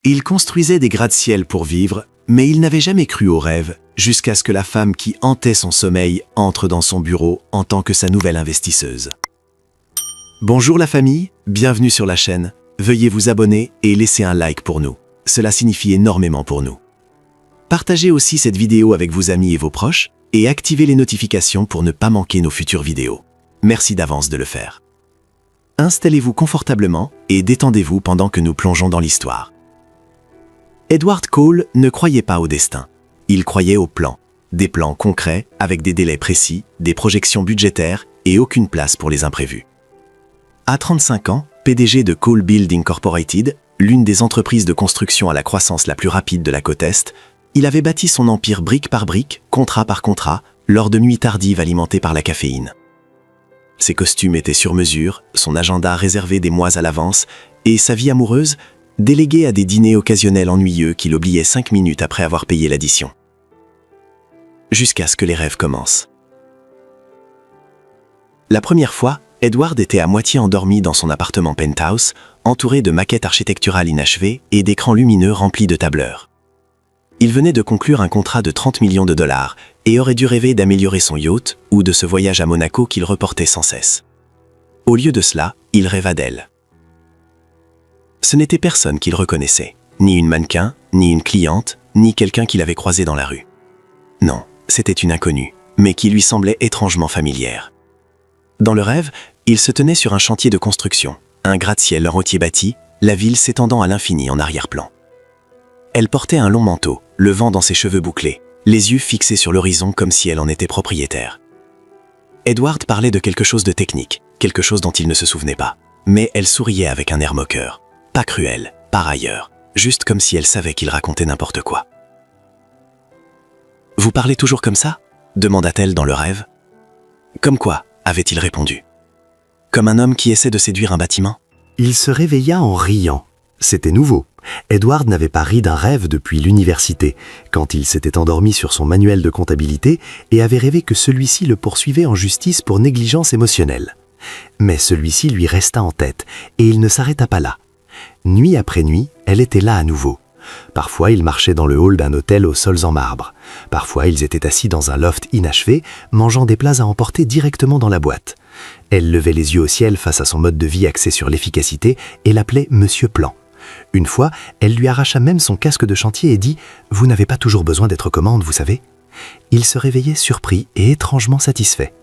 Il construisait des gratte-ciel pour vivre, mais il n'avait jamais cru au rêve, jusqu'à ce que la femme qui hantait son sommeil entre dans son bureau en tant que sa nouvelle investisseuse. Bonjour la famille, bienvenue sur la chaîne. Veuillez vous abonner et laisser un like pour nous. Cela signifie énormément pour nous. Partagez aussi cette vidéo avec vos amis et vos proches et activez les notifications pour ne pas manquer nos futures vidéos. Merci d'avance de le faire. Installez-vous confortablement et détendez-vous pendant que nous plongeons dans l'histoire. Edward Cole ne croyait pas au destin. Il croyait aux plans. Des plans concrets avec des délais précis, des projections budgétaires et aucune place pour les imprévus. À 35 ans, PDG de Cole Build Incorporated, l'une des entreprises de construction à la croissance la plus rapide de la côte Est, il avait bâti son empire brique par brique, contrat par contrat, lors de nuits tardives alimentées par la caféine. Ses costumes étaient sur mesure, son agenda réservé des mois à l'avance, et sa vie amoureuse, déléguée à des dîners occasionnels ennuyeux qu'il oubliait 5 minutes après avoir payé l'addition. Jusqu'à ce que les rêves commencent. La première fois, Edward était à moitié endormi dans son appartement penthouse, entouré de maquettes architecturales inachevées et d'écrans lumineux remplis de tableurs. Il venait de conclure un contrat de 30 millions de dollars et aurait dû rêver d'améliorer son yacht ou de ce voyage à Monaco qu'il reportait sans cesse. Au lieu de cela, il rêva d'elle. Ce n'était personne qu'il reconnaissait, ni une mannequin, ni une cliente, ni quelqu'un qu'il avait croisé dans la rue. Non, c'était une inconnue, mais qui lui semblait étrangement familière. Dans le rêve, il se tenait sur un chantier de construction, un gratte-ciel en rôtier bâti, la ville s'étendant à l'infini en arrière-plan. Elle portait un long manteau, le vent dans ses cheveux bouclés, les yeux fixés sur l'horizon comme si elle en était propriétaire. Edward parlait de quelque chose de technique, quelque chose dont il ne se souvenait pas, mais elle souriait avec un air moqueur. Pas cruel, par ailleurs, juste comme si elle savait qu'il racontait n'importe quoi. « Vous parlez toujours comme ça ?» demanda-t-elle dans le rêve. « Comme quoi ?» avait-il répondu. « Comme un homme qui essaie de séduire un bâtiment ?» Il se réveilla en riant. C'était nouveau. Edward n'avait pas ri d'un rêve depuis l'université, quand il s'était endormi sur son manuel de comptabilité et avait rêvé que celui-ci le poursuivait en justice pour négligence émotionnelle. Mais celui-ci lui resta en tête, et il ne s'arrêta pas là. Nuit après nuit, elle était là à nouveau. Parfois, ils marchaient dans le hall d'un hôtel aux sols en marbre. Parfois, ils étaient assis dans un loft inachevé, mangeant des plats à emporter directement dans la boîte. Elle levait les yeux au ciel face à son mode de vie axé sur l'efficacité et l'appelait Monsieur Plan. Une fois, elle lui arracha même son casque de chantier et dit « Vous n'avez pas toujours besoin d'être commande, vous savez ?» Il se réveillait surpris et étrangement satisfait.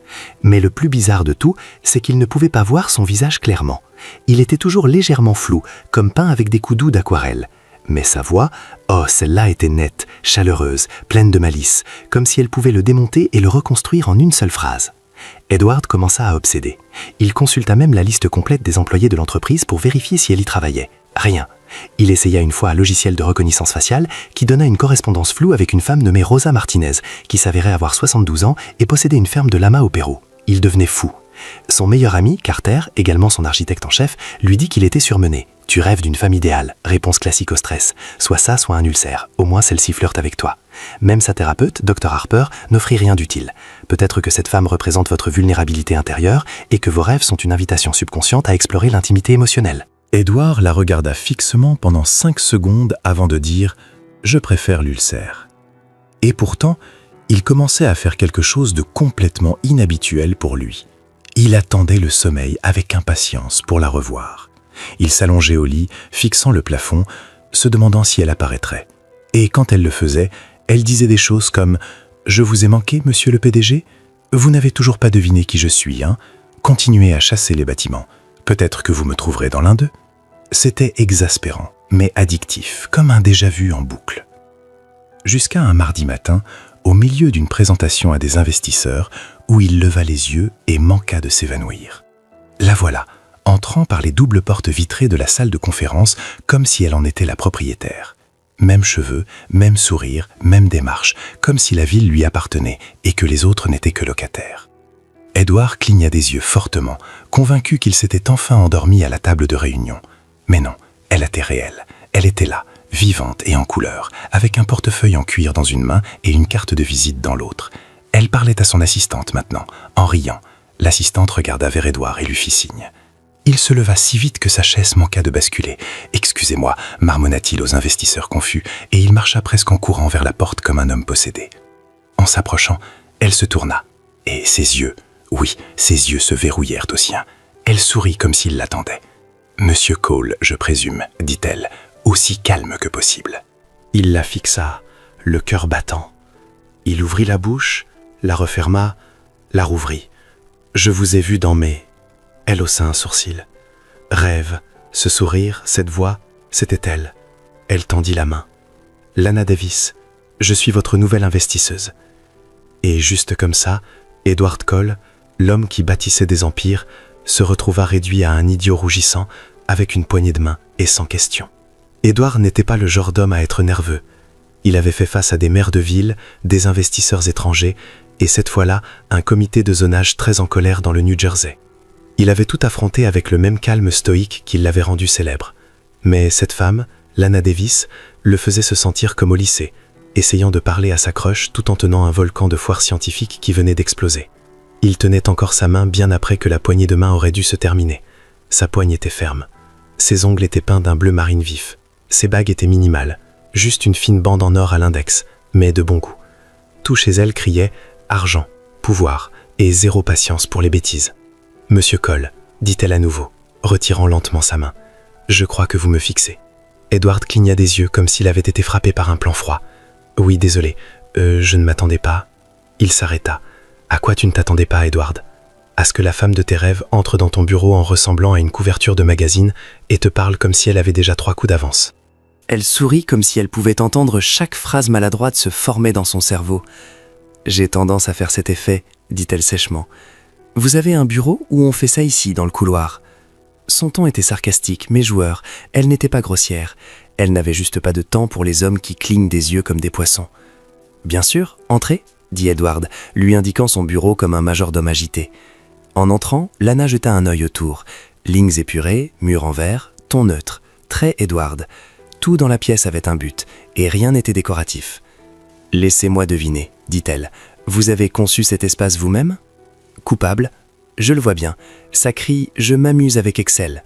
Mais le plus bizarre de tout, c'est qu'il ne pouvait pas voir son visage clairement. Il était toujours légèrement flou, comme peint avec des coups doux d'aquarelle. Mais sa voix, oh, celle-là était nette, chaleureuse, pleine de malice, comme si elle pouvait le démonter et le reconstruire en une seule phrase. Edward commença à obséder. Il consulta même la liste complète des employés de l'entreprise pour vérifier si elle y travaillait. Rien. Il essaya une fois un logiciel de reconnaissance faciale qui donna une correspondance floue avec une femme nommée Rosa Martinez, qui s'avérait avoir 72 ans et possédait une ferme de lamas au Pérou. Il devenait fou. Son meilleur ami, Carter, également son architecte en chef, lui dit qu'il était surmené. « Tu rêves d'une femme idéale », réponse classique au stress. Soit ça, soit un ulcère. Au moins celle-ci flirte avec toi. Même sa thérapeute, Dr Harper, n'offrit rien d'utile. Peut-être que cette femme représente votre vulnérabilité intérieure et que vos rêves sont une invitation subconsciente à explorer l'intimité émotionnelle. Edward la regarda fixement pendant 5 secondes avant de dire « Je préfère l'ulcère ». Et pourtant, il commençait à faire quelque chose de complètement inhabituel pour lui. Il attendait le sommeil avec impatience pour la revoir. Il s'allongeait au lit, fixant le plafond, se demandant si elle apparaîtrait. Et quand elle le faisait, elle disait des choses comme « Je vous ai manqué, monsieur le PDG ? Vous n'avez toujours pas deviné qui je suis, hein ? Continuez à chasser les bâtiments. Peut-être que vous me trouverez dans l'un d'eux. » C'était exaspérant, mais addictif, comme un déjà-vu en boucle. Jusqu'à un mardi matin, au milieu d'une présentation à des investisseurs, où il leva les yeux et manqua de s'évanouir. La voilà, entrant par les doubles portes vitrées de la salle de conférence comme si elle en était la propriétaire. Même cheveux, même sourire, même démarche, comme si la ville lui appartenait et que les autres n'étaient que locataires. Edward cligna des yeux fortement, convaincu qu'il s'était enfin endormi à la table de réunion. Mais non, elle était réelle, elle était là, vivante et en couleur, avec un portefeuille en cuir dans une main et une carte de visite dans l'autre. Elle parlait à son assistante maintenant, en riant. L'assistante regarda vers Edward et lui fit signe. Il se leva si vite que sa chaise manqua de basculer. « Excusez-moi » marmonna-t-il aux investisseurs confus, et il marcha presque en courant vers la porte comme un homme possédé. En s'approchant, elle se tourna, et ses yeux, oui, ses yeux se verrouillèrent aux siens. Elle sourit comme s'il l'attendait. « Monsieur Cole, je présume, » dit-elle, aussi calme que possible. Il la fixa, le cœur battant. Il ouvrit la bouche, la referma, la rouvrit. « Je vous ai vu dans mes... » Elle haussa un sourcil. « Rêve, ce sourire, cette voix, c'était elle. » Elle tendit la main. « Lana Davis, je suis votre nouvelle investisseuse. » Et juste comme ça, Edward Cole, l'homme qui bâtissait des empires, se retrouva réduit à un idiot rougissant, avec une poignée de main et sans question. Edward n'était pas le genre d'homme à être nerveux. Il avait fait face à des maires de ville, des investisseurs étrangers, et cette fois-là, un comité de zonage très en colère dans le New Jersey. Il avait tout affronté avec le même calme stoïque qui l'avait rendu célèbre. Mais cette femme, Lana Davis, le faisait se sentir comme au lycée, essayant de parler à sa crush tout en tenant un volcan de foire scientifique qui venait d'exploser. Il tenait encore sa main bien après que la poignée de main aurait dû se terminer. Sa poigne était ferme. Ses ongles étaient peints d'un bleu marine vif. Ses bagues étaient minimales, juste une fine bande en or à l'index, mais de bon goût. Tout chez elle criait « argent, pouvoir et zéro patience pour les bêtises ». « Monsieur Cole », dit-elle à nouveau, retirant lentement sa main, « je crois que vous me fixez. » Edward cligna des yeux comme s'il avait été frappé par un plan froid. « Oui, désolé, je ne m'attendais pas. » Il s'arrêta. « À quoi tu ne t'attendais pas, Edward ? À ce que la femme de tes rêves entre dans ton bureau en ressemblant à une couverture de magazine et te parle comme si elle avait déjà 3 coups d'avance. » Elle sourit comme si elle pouvait entendre chaque phrase maladroite se former dans son cerveau. « J'ai tendance à faire cet effet, » dit-elle sèchement. « Vous avez un bureau ou on fait ça ici, dans le couloir ?» Son ton était sarcastique, mais joueur. Elle n'était pas grossière. Elle n'avait juste pas de temps pour les hommes qui clignent des yeux comme des poissons. « Bien sûr, entrez » dit Edward, lui indiquant son bureau comme un majordome agité. En entrant, Lana jeta un œil autour. Lignes épurées, murs en verre, ton neutre, très Edward. Tout dans la pièce avait un but, et rien n'était décoratif. « Laissez-moi deviner, » dit-elle. « Vous avez conçu cet espace vous-même ? Coupable ? Je le vois bien. Ça crie « Je m'amuse avec Excel ».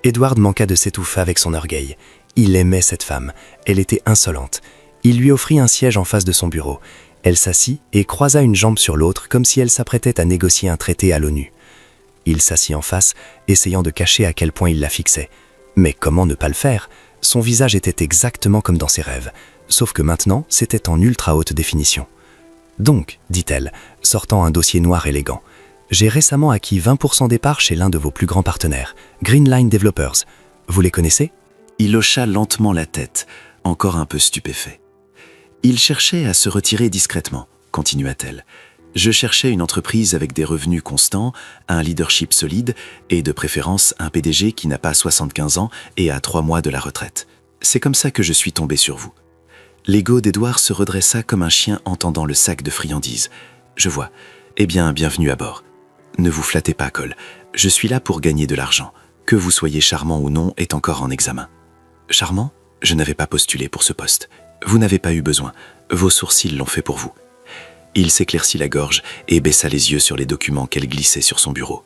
Edward manqua de s'étouffer avec son orgueil. Il aimait cette femme. Elle était insolente. Il lui offrit un siège en face de son bureau. Elle s'assit et croisa une jambe sur l'autre comme si elle s'apprêtait à négocier un traité à l'ONU. Il s'assit en face, essayant de cacher à quel point il la fixait. Mais comment ne pas le faire ? Son visage était exactement comme dans ses rêves, sauf que maintenant, c'était en ultra haute définition. « Donc, dit-elle, sortant un dossier noir élégant, j'ai récemment acquis 20% des parts chez l'un de vos plus grands partenaires, Greenline Developers. Vous les connaissez ?» Il hocha lentement la tête, encore un peu stupéfait. « Il cherchait à se retirer discrètement, » continua-t-elle. « Je cherchais une entreprise avec des revenus constants, un leadership solide et de préférence un PDG qui n'a pas 75 ans et à 3 mois de la retraite. C'est comme ça que je suis tombé sur vous. » L'ego d'Edouard se redressa comme un chien entendant le sac de friandises. « Je vois. Eh bien, bienvenue à bord. Ne vous flattez pas, Cole. Je suis là pour gagner de l'argent. Que vous soyez charmant ou non est encore en examen. » « Charmant ? Je n'avais pas postulé pour ce poste. Vous n'avez pas eu besoin. Vos sourcils l'ont fait pour vous. » Il s'éclaircit la gorge et baissa les yeux sur les documents qu'elle glissait sur son bureau.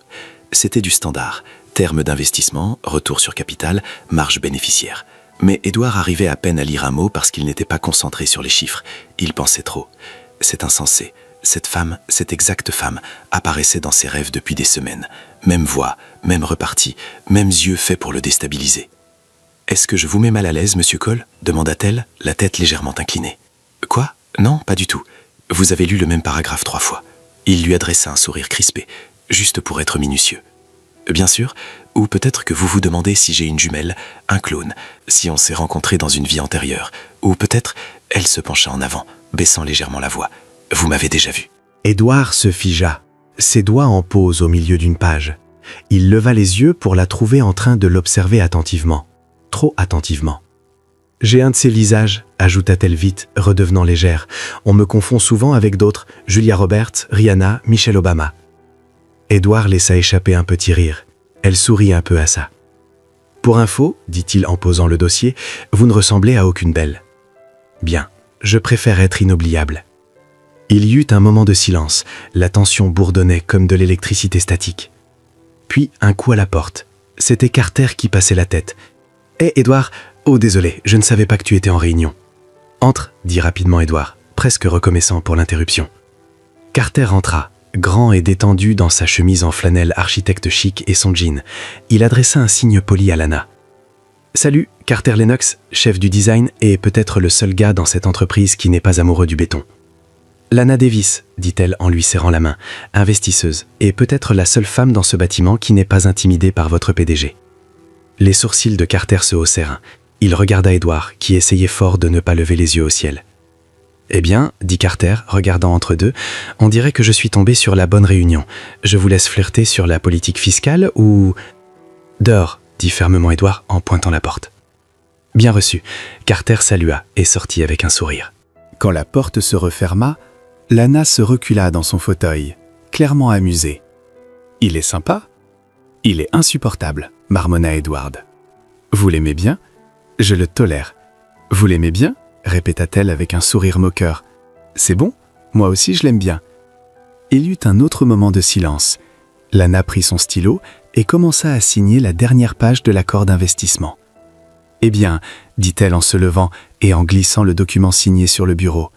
C'était du standard. Termes d'investissement, retour sur capital, marge bénéficiaire. Mais Edouard arrivait à peine à lire un mot parce qu'il n'était pas concentré sur les chiffres. Il pensait trop. C'est insensé. Cette femme, cette exacte femme, apparaissait dans ses rêves depuis des semaines. Même voix, même repartie, mêmes yeux faits pour le déstabiliser. « Est-ce que je vous mets mal à l'aise, monsieur Cole ?» demanda-t-elle, la tête légèrement inclinée. « Quoi ? Non, pas du tout. Vous avez lu le même paragraphe 3 fois. » Il lui adressa un sourire crispé, juste pour être minutieux. « Bien sûr, ou peut-être que vous vous demandez si j'ai une jumelle, un clone, si on s'est rencontrés dans une vie antérieure, ou peut-être... » Elle se pencha en avant, baissant légèrement la voix. « Vous m'avez déjà vu. » Édouard se figea, ses doigts en pause au milieu d'une page. Il leva les yeux pour la trouver en train de l'observer attentivement. Trop attentivement. « J'ai un de ces visages, » ajouta-t-elle vite, redevenant légère. « On me confond souvent avec d'autres, Julia Roberts, Rihanna, Michelle Obama. » Édouard laissa échapper un petit rire. Elle sourit un peu à ça. « Pour info, dit-il en posant le dossier, vous ne ressemblez à aucune belle. »« Bien, je préfère être inoubliable. » Il y eut un moment de silence, la tension bourdonnait comme de l'électricité statique. Puis un coup à la porte. C'était Carter qui passait la tête. « Hé, Edward, oh désolé, je ne savais pas que tu étais en réunion. »« Entre » dit rapidement Edward, presque reconnaissant pour l'interruption. Carter entra, grand et détendu dans sa chemise en flanelle architecte chic et son jean. Il adressa un signe poli à Lana. « Salut, Carter Lennox, chef du design et peut-être le seul gars dans cette entreprise qui n'est pas amoureux du béton. »« Lana Davis, dit-elle en lui serrant la main, investisseuse, et peut-être la seule femme dans ce bâtiment qui n'est pas intimidée par votre PDG. » Les sourcils de Carter se haussèrent. Il regarda Edward, qui essayait fort de ne pas lever les yeux au ciel. « Eh bien, dit Carter, regardant entre deux, on dirait que je suis tombé sur la bonne réunion. Je vous laisse flirter sur la politique fiscale ou... »« Dehors, dit fermement Edward en pointant la porte. Bien reçu, Carter salua et sortit avec un sourire. Quand la porte se referma, Lana se recula dans son fauteuil, clairement amusée. « Il est sympa ? Il est insupportable, marmonna Edward. Vous l'aimez bien ? Je le tolère. Vous l'aimez bien ? Répéta-t-elle avec un sourire moqueur. C'est bon ? Moi aussi je l'aime bien. Il y eut un autre moment de silence. Lana prit son stylo et commença à signer la dernière page de l'accord d'investissement. Eh bien, dit-elle en se levant et en glissant le document signé sur le bureau.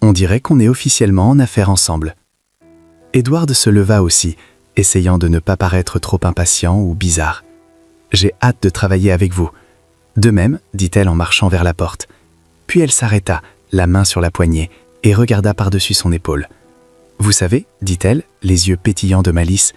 On dirait qu'on est officiellement en affaires ensemble. Edward se leva aussi, essayant de ne pas paraître trop impatient ou bizarre. J'ai hâte de travailler avec vous. De même, dit-elle en marchant vers la porte. Puis elle s'arrêta, la main sur la poignée, et regarda par-dessus son épaule. Vous savez, dit-elle, les yeux pétillants de malice,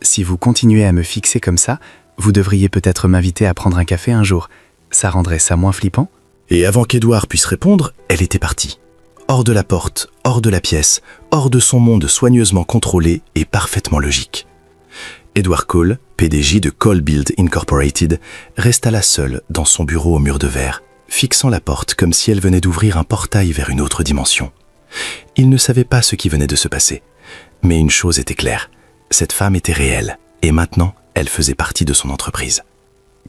si vous continuez à me fixer comme ça, vous devriez peut-être m'inviter à prendre un café un jour. Ça rendrait ça moins flippant ? Et avant qu'Edward puisse répondre, elle était partie. Hors de la porte, hors de la pièce, hors de son monde soigneusement contrôlé et parfaitement logique. Edward Cole, PDG de Cole Build Incorporated, resta là seul dans son bureau au mur de verre, fixant la porte comme si elle venait d'ouvrir un portail vers une autre dimension. Il ne savait pas ce qui venait de se passer. Mais une chose était claire, cette femme était réelle, et maintenant, elle faisait partie de son entreprise.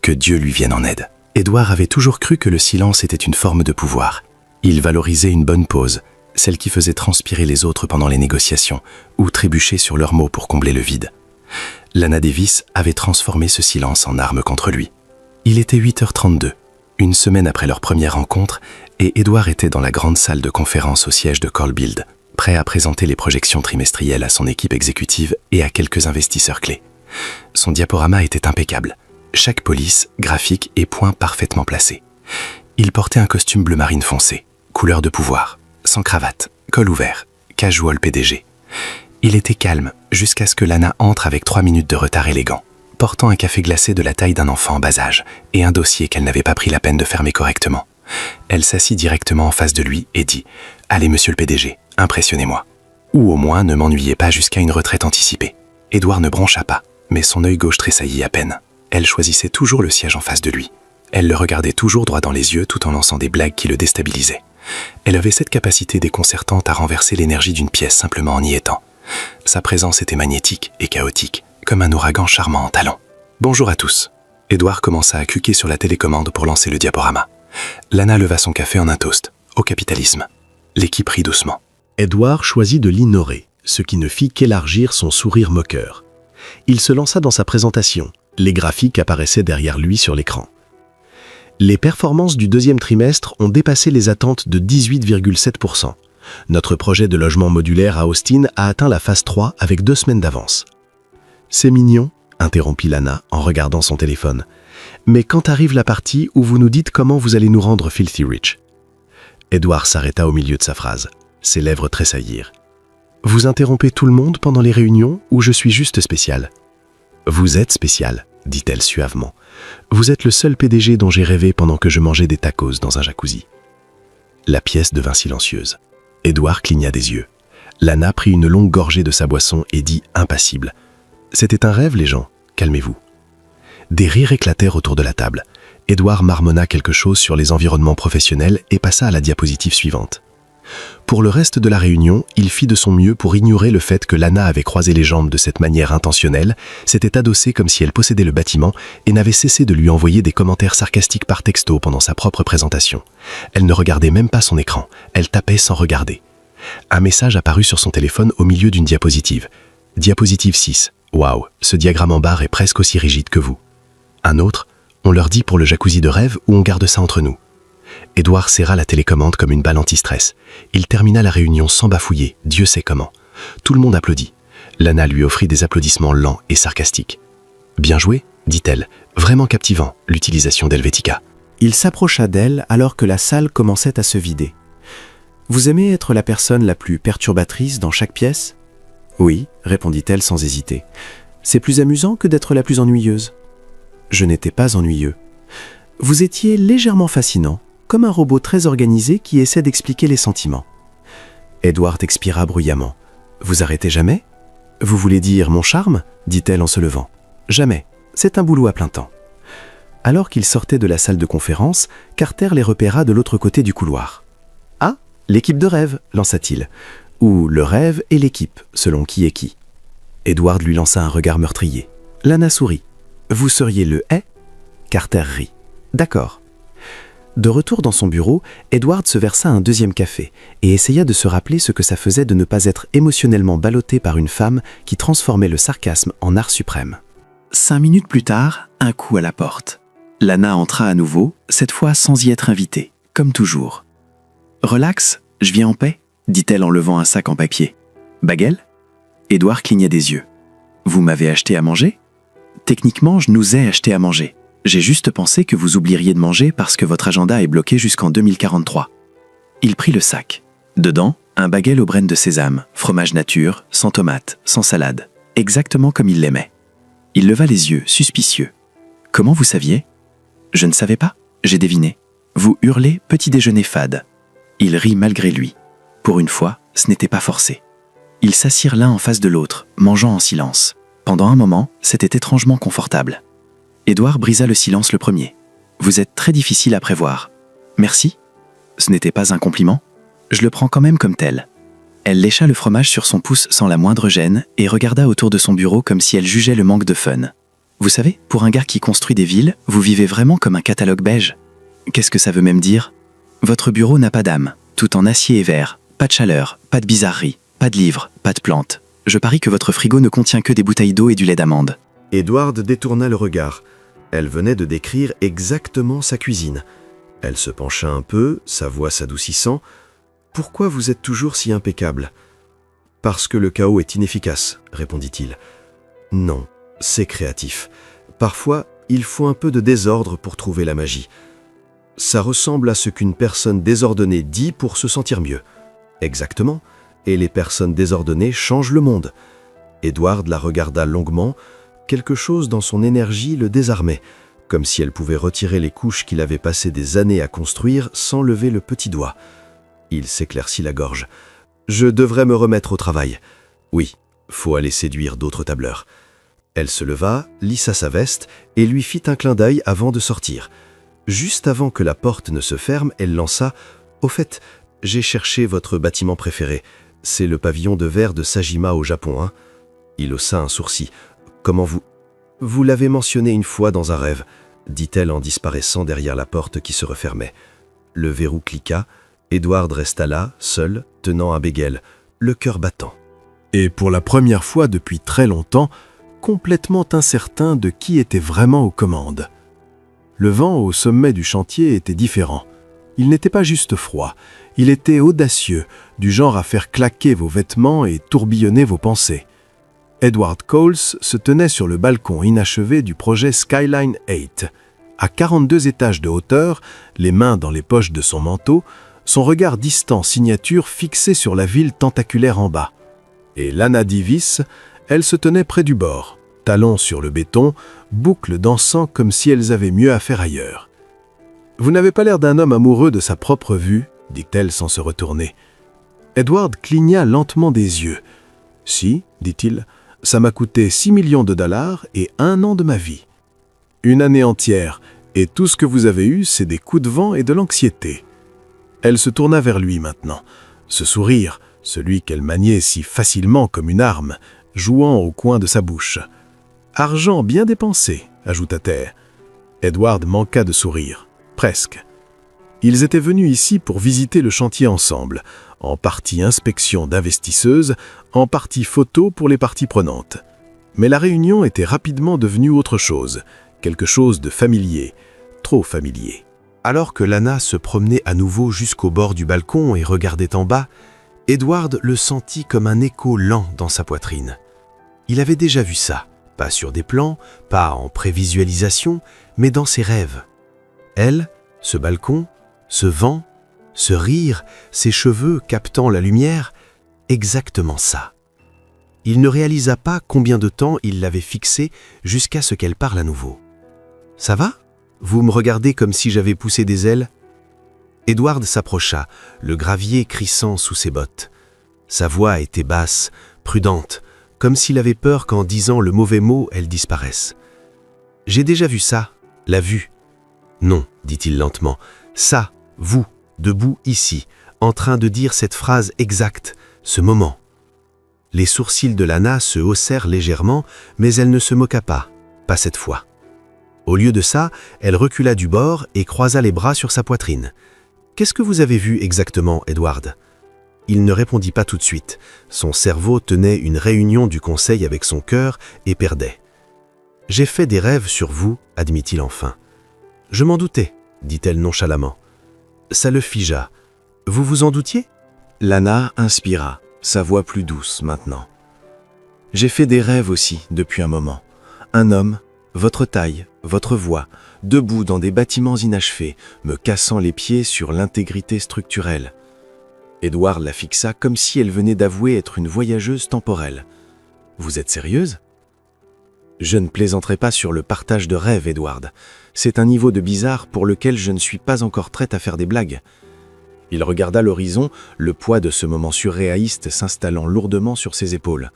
Que Dieu lui vienne en aide. Edward avait toujours cru que le silence était une forme de pouvoir. Il valorisait une bonne pause, celle qui faisait transpirer les autres pendant les négociations, ou trébucher sur leurs mots pour combler le vide. Lana Davis avait transformé ce silence en arme contre lui. Il était 8h32, une semaine après leur première rencontre, et Edward était dans la grande salle de conférence au siège de Cole Build, prêt à présenter les projections trimestrielles à son équipe exécutive et à quelques investisseurs clés. Son diaporama était impeccable. Chaque police, graphique et point parfaitement placés. Il portait un costume bleu marine foncé, couleur de pouvoir, sans cravate, col ouvert, casual PDG. Il était calme jusqu'à ce que Lana entre avec 3 minutes de retard élégant, portant un café glacé de la taille d'un enfant en bas âge et un dossier qu'elle n'avait pas pris la peine de fermer correctement. Elle s'assit directement en face de lui et dit « Allez, monsieur le PDG, impressionnez-moi. » Ou au moins ne m'ennuyez pas jusqu'à une retraite anticipée. Edward ne broncha pas, mais son œil gauche tressaillit à peine. Elle choisissait toujours le siège en face de lui. Elle le regardait toujours droit dans les yeux tout en lançant des blagues qui le déstabilisaient. Elle avait cette capacité déconcertante à renverser l'énergie d'une pièce simplement en y étant. Sa présence était magnétique et chaotique, comme un ouragan charmant en talons. « Bonjour à tous. » Edward commença à cliquer sur la télécommande pour lancer le diaporama. Lana leva son café en un toast. Au capitalisme. L'équipe rit doucement. Edward choisit de l'ignorer, ce qui ne fit qu'élargir son sourire moqueur. Il se lança dans sa présentation. Les graphiques apparaissaient derrière lui sur l'écran. Les performances du deuxième trimestre ont dépassé les attentes de 18,7%. Notre projet de logement modulaire à Austin a atteint la phase 3 avec 2 semaines d'avance. « C'est mignon », interrompit Lana en regardant son téléphone. « Mais quand arrive la partie où vous nous dites comment vous allez nous rendre filthy rich ?» Edward s'arrêta au milieu de sa phrase. Ses lèvres tressaillirent. « Vous interrompez tout le monde pendant les réunions ou je suis juste spécial ?»« Vous êtes spécial, » dit-elle suavement. « Vous êtes le seul PDG dont j'ai rêvé pendant que je mangeais des tacos dans un jacuzzi. » La pièce devint silencieuse. Edward cligna des yeux. Lana prit une longue gorgée de sa boisson et dit impassible. « C'était un rêve, les gens. Calmez-vous. » Des rires éclatèrent autour de la table. Edward marmonna quelque chose sur les environnements professionnels et passa à la diapositive suivante. Pour le reste de la réunion, il fit de son mieux pour ignorer le fait que Lana avait croisé les jambes de cette manière intentionnelle, s'était adossée comme si elle possédait le bâtiment et n'avait cessé de lui envoyer des commentaires sarcastiques par texto pendant sa propre présentation. Elle ne regardait même pas son écran, elle tapait sans regarder. Un message apparut sur son téléphone au milieu d'une diapositive. Diapositive 6. Waouh, ce diagramme en barre est presque aussi rigide que vous. Un autre, on leur dit pour le jacuzzi de rêve ou on garde ça entre nous. Edward serra la télécommande comme une balle anti-stress. Il termina la réunion sans bafouiller, Dieu sait comment. Tout le monde applaudit. Lana lui offrit des applaudissements lents et sarcastiques. « Bien joué », dit-elle, vraiment captivant, l'utilisation d'Helvetica. Il s'approcha d'elle alors que la salle commençait à se vider. « Vous aimez être la personne la plus perturbatrice dans chaque pièce ?»« Oui », répondit-elle sans hésiter. « C'est plus amusant que d'être la plus ennuyeuse. » Je n'étais pas ennuyeux. Vous étiez légèrement fascinant, comme un robot très organisé qui essaie d'expliquer les sentiments. Edward expira bruyamment. « Vous arrêtez jamais ? Vous voulez dire mon charme ?» dit-elle en se levant. « Jamais. C'est un boulot à plein temps. » Alors qu'ils sortaient de la salle de conférence, Carter les repéra de l'autre côté du couloir. « Ah, l'équipe de rêve !» lança-t-il. Ou le rêve et l'équipe, selon qui est qui. Edward lui lança un regard meurtrier. Lana sourit. « Vous seriez le « est » Carter rit. « D'accord. » De retour dans son bureau, Edward se versa un deuxième café et essaya de se rappeler ce que ça faisait de ne pas être émotionnellement ballotté par une femme qui transformait le sarcasme en art suprême. 5 minutes plus tard, un coup à la porte. Lana entra à nouveau, cette fois sans y être invitée, comme toujours. « Relax, je viens en paix », dit-elle en levant un sac en papier. « Baguel ?» Edward cligna des yeux. « Vous m'avez acheté à manger ?»« Techniquement, je nous ai acheté à manger. J'ai juste pensé que vous oublieriez de manger parce que votre agenda est bloqué jusqu'en 2043. » Il prit le sac. Dedans, un baguel aux graines de sésame, fromage nature, sans tomate, sans salade, exactement comme il l'aimait. Il leva les yeux, suspicieux. « Comment vous saviez ?»« Je ne savais pas, j'ai deviné. Vous hurlez petit déjeuner fade. » Il rit malgré lui. Pour une fois, ce n'était pas forcé. Ils s'assirent l'un en face de l'autre, mangeant en silence. Pendant un moment, c'était étrangement confortable. Edward brisa le silence le premier. « Vous êtes très difficile à prévoir. »« Merci. Ce n'était pas un compliment. Je le prends quand même comme tel. » Elle lécha le fromage sur son pouce sans la moindre gêne et regarda autour de son bureau comme si elle jugeait le manque de fun. « Vous savez, pour un gars qui construit des villes, vous vivez vraiment comme un catalogue beige. Qu'est-ce que ça veut même dire ? Votre bureau n'a pas d'âme, tout en acier et verre, pas de chaleur, pas de bizarrerie, pas de livres, pas de plantes. Je parie que votre frigo ne contient que des bouteilles d'eau et du lait d'amande. » Edward détourna le regard. Elle venait de décrire exactement sa cuisine. Elle se pencha un peu, sa voix s'adoucissant. « Pourquoi vous êtes toujours si impeccable ?»« Parce que le chaos est inefficace, » répondit-il. « Non, c'est créatif. Parfois, il faut un peu de désordre pour trouver la magie. Ça ressemble à ce qu'une personne désordonnée dit pour se sentir mieux. Exactement. Et les personnes désordonnées changent le monde. » Edward la regarda longuement. Quelque chose dans son énergie le désarmait, comme si elle pouvait retirer les couches qu'il avait passé des années à construire sans lever le petit doigt. Il s'éclaircit la gorge. « Je devrais me remettre au travail. Oui, faut aller séduire d'autres tableurs. » Elle se leva, lissa sa veste et lui fit un clin d'œil avant de sortir. Juste avant que la porte ne se ferme, elle lança « Au fait, j'ai cherché votre bâtiment préféré. C'est le pavillon de verre de Sajima au Japon, hein ?» Il haussa un sourcil. « Comment vous... » « Vous l'avez mentionné une fois dans un rêve, » dit-elle en disparaissant derrière la porte qui se refermait. Le verrou cliqua. Edward resta là, seul, tenant un béguel, le cœur battant. Et pour la première fois depuis très longtemps, complètement incertain de qui était vraiment aux commandes. Le vent au sommet du chantier était différent. Il n'était pas juste froid, il était audacieux, du genre à faire claquer vos vêtements et tourbillonner vos pensées. Edward Coles se tenait sur le balcon inachevé du projet Skyline 8. À 42 étages de hauteur, les mains dans les poches de son manteau, son regard distant signature fixé sur la ville tentaculaire en bas. Et Lana Davis, elle se tenait près du bord, talons sur le béton, boucles dansant comme si elles avaient mieux à faire ailleurs. « Vous n'avez pas l'air d'un homme amoureux de sa propre vue, » dit-elle sans se retourner. Edward cligna lentement des yeux. « Si, dit-il, ça m'a coûté 6 millions de dollars et 1 an de ma vie. Une année entière, et tout ce que vous avez eu, c'est des coups de vent et de l'anxiété. » Elle se tourna vers lui maintenant. Ce sourire, celui qu'elle maniait si facilement comme une arme, jouant au coin de sa bouche. « Argent bien dépensé, » ajouta-t-elle. Edward manqua de sourire. Presque. Ils étaient venus ici pour visiter le chantier ensemble, en partie inspection d'investisseuses, en partie photo pour les parties prenantes. Mais la réunion était rapidement devenue autre chose. quelque chose de familier, trop familier. Alors que Lana se promenait à nouveau jusqu'au bord du balcon et regardait en bas, Edward le sentit comme un écho lent dans sa poitrine. Il avait déjà vu ça, pas sur des plans, pas en prévisualisation, mais dans ses rêves. Elle, ce balcon, ce vent, ce rire, ses cheveux captant la lumière, exactement ça. Il ne réalisa pas combien de temps il l'avait fixée jusqu'à ce qu'elle parle à nouveau. « Ça va ? Vous me regardez comme si j'avais poussé des ailes ?» Edward s'approcha, le gravier crissant sous ses bottes. Sa voix était basse, prudente, comme s'il avait peur qu'en disant le mauvais mot, elle disparaisse. « J'ai déjà vu ça, la vue. »« Non, dit-il lentement, ça, vous, debout ici, en train de dire cette phrase exacte, ce moment. » Les sourcils de Lana se haussèrent légèrement, mais elle ne se moqua pas cette fois. Au lieu de ça, elle recula du bord et croisa les bras sur sa poitrine. « Qu'est-ce que vous avez vu exactement, Edward ?» Il ne répondit pas tout de suite. Son cerveau tenait une réunion du conseil avec son cœur et perdait. « J'ai fait des rêves sur vous, admit-il enfin. »« Je m'en doutais, dit-elle nonchalamment. » Ça le figea. « Vous vous en doutiez ?» Lana inspira, sa voix plus douce maintenant. « J'ai fait des rêves aussi depuis un moment. Un homme, votre taille, votre voix, debout dans des bâtiments inachevés, me cassant les pieds sur l'intégrité structurelle. » Edward la fixa comme si elle venait d'avouer être une voyageuse temporelle. « Vous êtes sérieuse ?» Je ne plaisanterai pas sur le partage de rêves, Edward. C'est un niveau de bizarre pour lequel je ne suis pas encore prête à faire des blagues. Il regarda l'horizon, le poids de ce moment surréaliste s'installant lourdement sur ses épaules.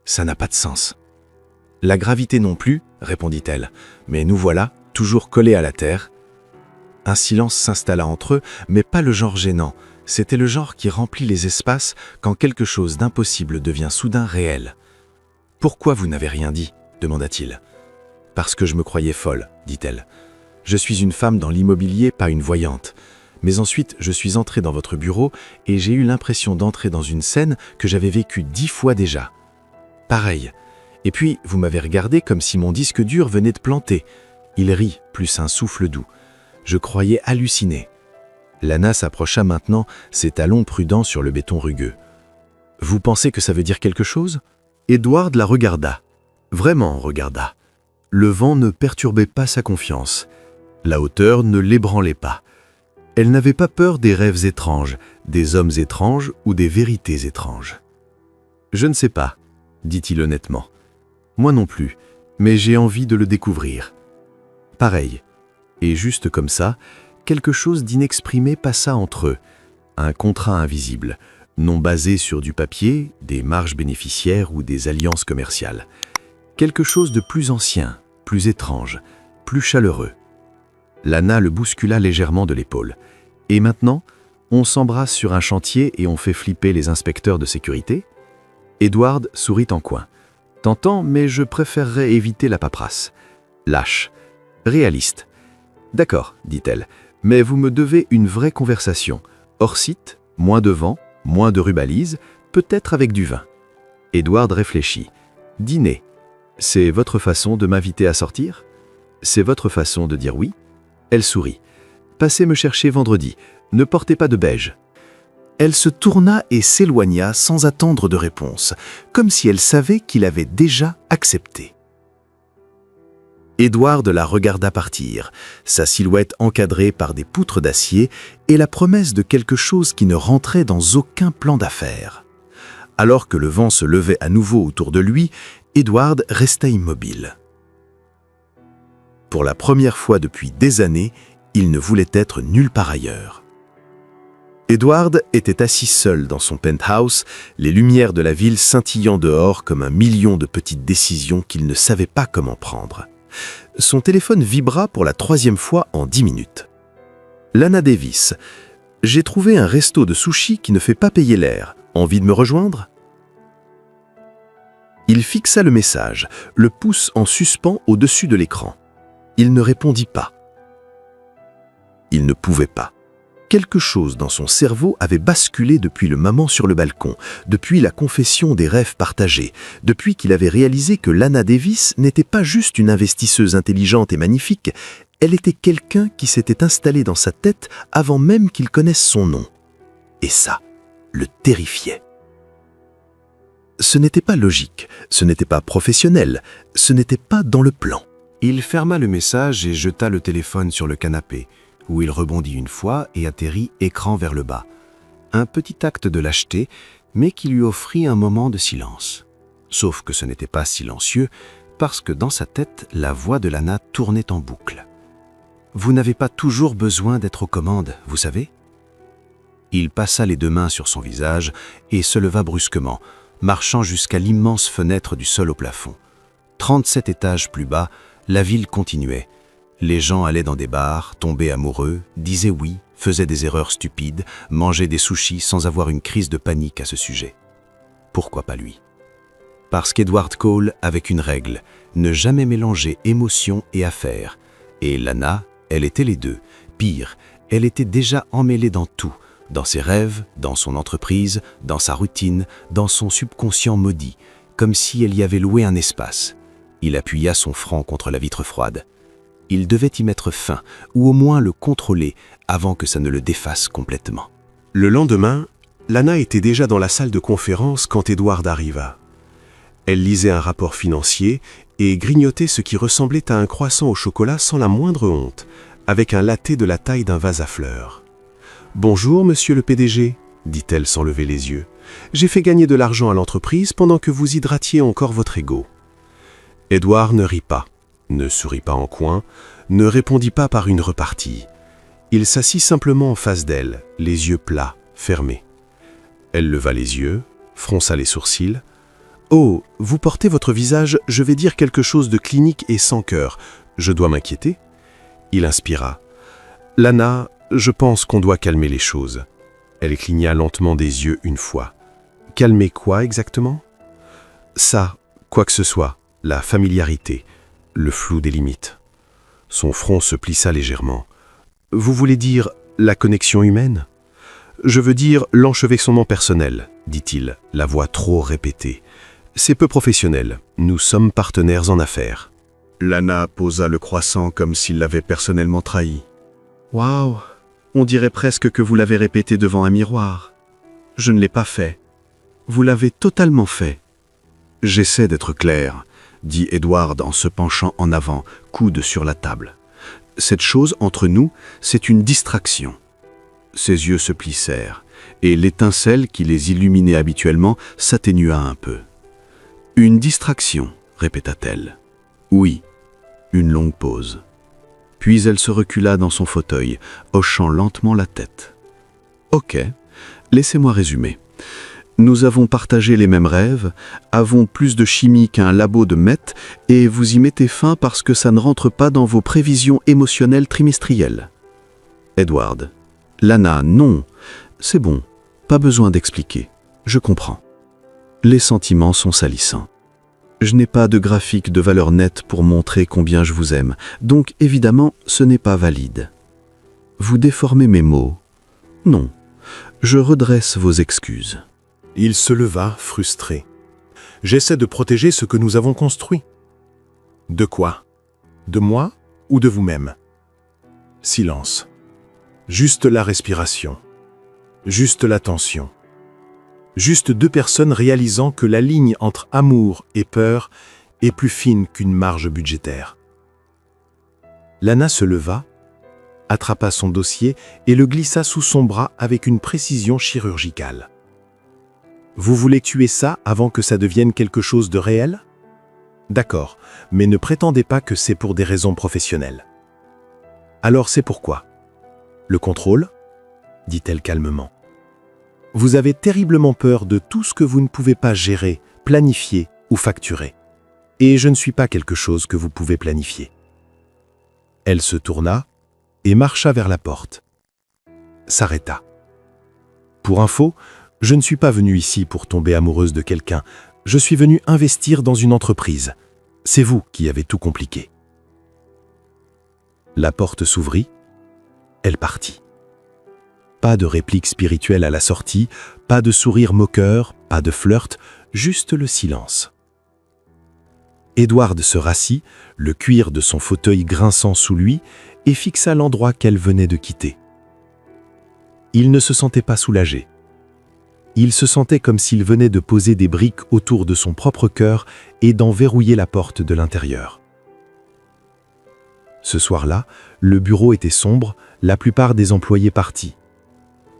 Ça n'a pas de sens. La gravité non plus, répondit-elle, mais nous voilà, toujours collés à la terre. Un silence s'installa entre eux, mais pas le genre gênant. C'était le genre qui remplit les espaces quand quelque chose d'impossible devient soudain réel. « Pourquoi vous n'avez rien dit ?» demanda-t-il. « Parce que je me croyais folle, dit-elle. Je suis une femme dans l'immobilier, pas une voyante. Mais ensuite, je suis entrée dans votre bureau et j'ai eu l'impression d'entrer dans une scène que j'avais vécue 10 fois déjà. Pareil. Et puis, vous m'avez regardé comme si mon disque dur venait de planter. » Il rit, plus un souffle doux. Je croyais halluciner. Lana s'approcha maintenant, ses talons prudents sur le béton rugueux. « Vous pensez que ça veut dire quelque chose ?» Edward la regarda. Vraiment regarda. Le vent ne perturbait pas sa confiance. La hauteur ne l'ébranlait pas. Elle n'avait pas peur des rêves étranges, des hommes étranges ou des vérités étranges. « Je ne sais pas, » dit-il honnêtement. « Moi non plus, mais j'ai envie de le découvrir. » Pareil. Et juste comme ça, quelque chose d'inexprimé passa entre eux. Un contrat invisible, non basé sur du papier, des marges bénéficiaires ou des alliances commerciales. Quelque chose de plus ancien, plus étrange, plus chaleureux. Lana le bouscula légèrement de l'épaule. « Et maintenant, on s'embrasse sur un chantier et on fait flipper les inspecteurs de sécurité ?» Edward sourit en coin. « T'entends, mais je préférerais éviter la paperasse. Lâche. Réaliste. »« D'accord, dit-elle, mais vous me devez une vraie conversation. Hors site, moins de vent, moins de rubalise, peut-être avec du vin. » Edward réfléchit. « Dîner. C'est votre façon de m'inviter à sortir ? C'est votre façon de dire oui ? » Elle sourit. « Passez me chercher vendredi. Ne portez pas de beige. » Elle se tourna et s'éloigna sans attendre de réponse, comme si elle savait qu'il avait déjà accepté. Edward la regarda partir, sa silhouette encadrée par des poutres d'acier et la promesse de quelque chose qui ne rentrait dans aucun plan d'affaires. Alors que le vent se levait à nouveau autour de lui, Edward resta immobile. Pour la première fois depuis des années, il ne voulait être nulle part ailleurs. Edward était assis seul dans son penthouse, les lumières de la ville scintillant dehors comme un million de petites décisions qu'il ne savait pas comment prendre. Son téléphone vibra pour la 3e fois en 10 minutes. Lana Davis. « J'ai trouvé un resto de sushi qui ne fait pas payer l'air. Envie de me rejoindre ?» Il fixa le message, le pouce en suspens au-dessus de l'écran. Il ne répondit pas. Il ne pouvait pas. Quelque chose dans son cerveau avait basculé depuis le moment sur le balcon, depuis la confession des rêves partagés, depuis qu'il avait réalisé que Lana Davis n'était pas juste une investisseuse intelligente et magnifique, elle était quelqu'un qui s'était installé dans sa tête avant même qu'il connaisse son nom. Et ça le terrifiait. Ce n'était pas logique, ce n'était pas professionnel, ce n'était pas dans le plan. Il ferma le message et jeta le téléphone sur le canapé, où il rebondit une fois et atterrit écran vers le bas. Un petit acte de lâcheté, mais qui lui offrit un moment de silence. Sauf que ce n'était pas silencieux, parce que dans sa tête, la voix de Lana tournait en boucle. « Vous n'avez pas toujours besoin d'être aux commandes, vous savez ?» Il passa les deux mains sur son visage et se leva brusquement, marchant jusqu'à l'immense fenêtre du sol au plafond. 37 étages plus bas, la ville continuait. Les gens allaient dans des bars, tombaient amoureux, disaient oui, faisaient des erreurs stupides, mangeaient des sushis sans avoir une crise de panique à ce sujet. Pourquoi pas lui? Parce qu'Edward Cole avait une règle, ne jamais mélanger émotion et affaires. Et Lana, elle était les deux. Pire, elle était déjà emmêlée dans tout, dans ses rêves, dans son entreprise, dans sa routine, dans son subconscient maudit, comme si elle y avait loué un espace. Il appuya son front contre la vitre froide. Il devait y mettre fin, ou au moins le contrôler, avant que ça ne le défasse complètement. Le lendemain, Lana était déjà dans la salle de conférence quand Edward arriva. Elle lisait un rapport financier et grignotait ce qui ressemblait à un croissant au chocolat sans la moindre honte, avec un latte de la taille d'un vase à fleurs. « Bonjour, monsieur le PDG », dit-elle sans lever les yeux. « J'ai fait gagner de l'argent à l'entreprise pendant que vous hydratiez encore votre ego. » Edward ne rit pas, ne sourit pas en coin, ne répondit pas par une repartie. Il s'assit simplement en face d'elle, les yeux plats, fermés. Elle leva les yeux, fronça les sourcils. « Oh, vous portez votre visage, je vais dire quelque chose de clinique et sans cœur. Je dois m'inquiéter ?» Il inspira. « Lana, je pense qu'on doit calmer les choses. » Elle cligna lentement des yeux une fois. « Calmer quoi exactement ?»« Ça, quoi que ce soit, la familiarité, le flou des limites. » Son front se plissa légèrement. « Vous voulez dire la connexion humaine ?»« Je veux dire l'enchevêtrement personnel, » dit-il, la voix trop répétée. « C'est peu professionnel, nous sommes partenaires en affaires. » Lana posa le croissant comme s'il l'avait personnellement trahi. « Waouh, on dirait presque que vous l'avez répété devant un miroir. Je ne l'ai pas fait. Vous l'avez totalement fait. »« J'essaie d'être clair, » dit Edward en se penchant en avant, coude sur la table. « Cette chose entre nous, c'est une distraction. » Ses yeux se plissèrent, et l'étincelle qui les illuminait habituellement s'atténua un peu. « Une distraction, » répéta-t-elle. « Oui. » Une longue pause. Puis elle se recula dans son fauteuil, hochant lentement la tête. « Ok, laissez-moi résumer. Nous avons partagé les mêmes rêves, avons plus de chimie qu'un labo de Met, et vous y mettez fin parce que ça ne rentre pas dans vos prévisions émotionnelles trimestrielles. » Edward. « Lana, non. C'est bon, pas besoin d'expliquer. Je comprends. Les sentiments sont salissants. Je n'ai pas de graphique de valeur nette pour montrer combien je vous aime, donc évidemment, ce n'est pas valide. Vous déformez mes mots. Non, je redresse vos excuses. » Il se leva, frustré. « J'essaie de protéger ce que nous avons construit. » « De quoi? De moi ou de vous-même » Silence. Juste la respiration. Juste l'attention. Juste deux personnes réalisant que la ligne entre amour et peur est plus fine qu'une marge budgétaire. Lana se leva, attrapa son dossier et le glissa sous son bras avec une précision chirurgicale. « Vous voulez tuer ça avant que ça devienne quelque chose de réel ? D'accord, mais ne prétendez pas que c'est pour des raisons professionnelles. Alors c'est pourquoi ? Le contrôle ? Dit-elle calmement. Vous avez terriblement peur de tout ce que vous ne pouvez pas gérer, planifier ou facturer. Et je ne suis pas quelque chose que vous pouvez planifier. » Elle se tourna et marcha vers la porte. S'arrêta. « Pour info, je ne suis pas venue ici pour tomber amoureuse de quelqu'un. Je suis venue investir dans une entreprise. C'est vous qui avez tout compliqué. » La porte s'ouvrit. Elle partit. Pas de réplique spirituelle à la sortie, pas de sourire moqueur, pas de flirt, juste le silence. Edward se rassit, le cuir de son fauteuil grinçant sous lui, et fixa l'endroit qu'elle venait de quitter. Il ne se sentait pas soulagé. Il se sentait comme s'il venait de poser des briques autour de son propre cœur et d'en verrouiller la porte de l'intérieur. Ce soir-là, le bureau était sombre, la plupart des employés partis.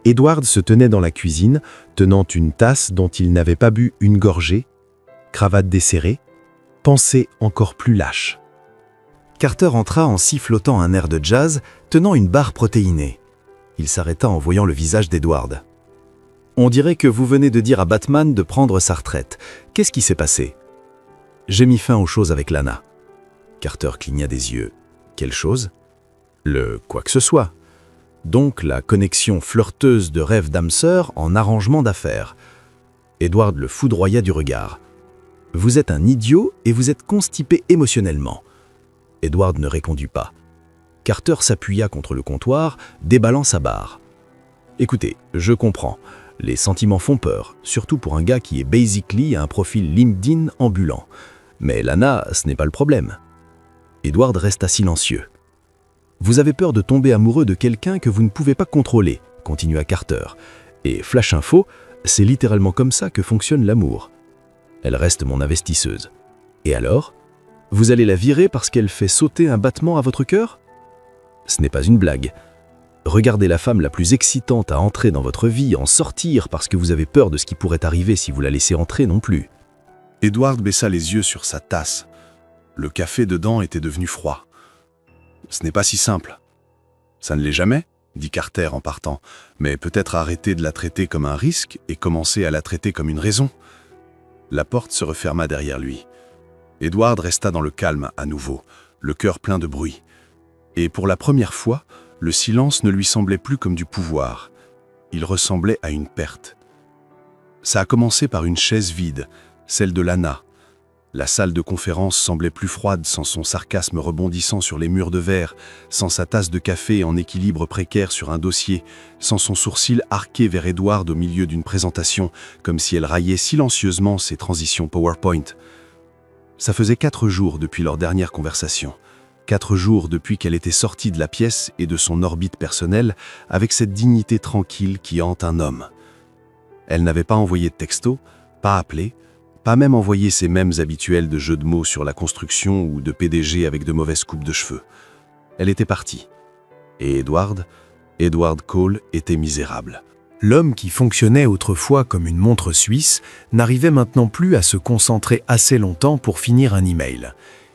Edward se tenait dans la cuisine, tenant une tasse dont il n'avait pas bu une gorgée, cravate desserrée, pensée encore plus lâche. Carter entra en sifflotant un air de jazz, tenant une barre protéinée. Il s'arrêta en voyant le visage d'Edward. « On dirait que vous venez de dire à Batman de prendre sa retraite. Qu'est-ce qui s'est passé ?»« J'ai mis fin aux choses avec Lana. » Carter cligna des yeux. « Quelle chose ?»« Le quoi que ce soit. Donc la connexion flirteuse de rêve d'âme sœur en arrangement d'affaires. » Edward le foudroya du regard. « Vous êtes un idiot et vous êtes constipé émotionnellement. » Edward ne répondit pas. Carter s'appuya contre le comptoir, déballant sa barre. « Écoutez, je comprends. Les sentiments font peur, surtout pour un gars qui est basically un profil LinkedIn ambulant. Mais Lana, ce n'est pas le problème. » Edward resta silencieux. « Vous avez peur de tomber amoureux de quelqu'un que vous ne pouvez pas contrôler, » continua Carter. « Et flash info, c'est littéralement comme ça que fonctionne l'amour. Elle reste mon investisseuse. Et alors ? Vous allez la virer parce qu'elle fait sauter un battement à votre cœur ? Ce n'est pas une blague. Regardez la femme la plus excitante à entrer dans votre vie en sortir parce que vous avez peur de ce qui pourrait arriver si vous la laissez entrer non plus. » Edward baissa les yeux sur sa tasse. Le café dedans était devenu froid. « Ce n'est pas si simple. »« Ça ne l'est jamais ?» dit Carter en partant. « Mais peut-être arrêter de la traiter comme un risque et commencer à la traiter comme une raison. » La porte se referma derrière lui. Edward resta dans le calme à nouveau, le cœur plein de bruit. Et pour la première fois, le silence ne lui semblait plus comme du pouvoir. Il ressemblait à une perte. Ça a commencé par une chaise vide, celle de Lana. La salle de conférence semblait plus froide sans son sarcasme rebondissant sur les murs de verre, sans sa tasse de café en équilibre précaire sur un dossier, sans son sourcil arqué vers Edward au milieu d'une présentation, comme si elle raillait silencieusement ses transitions PowerPoint. Ça faisait 4 jours depuis leur dernière conversation. 4 jours depuis qu'elle était sortie de la pièce et de son orbite personnelle avec cette dignité tranquille qui hante un homme. Elle n'avait pas envoyé de texto, pas appelé, pas même envoyé ses mêmes habituels de jeux de mots sur la construction ou de PDG avec de mauvaises coupes de cheveux. Elle était partie. Et Edward Cole était misérable. L'homme qui fonctionnait autrefois comme une montre suisse n'arrivait maintenant plus à se concentrer assez longtemps pour finir un email.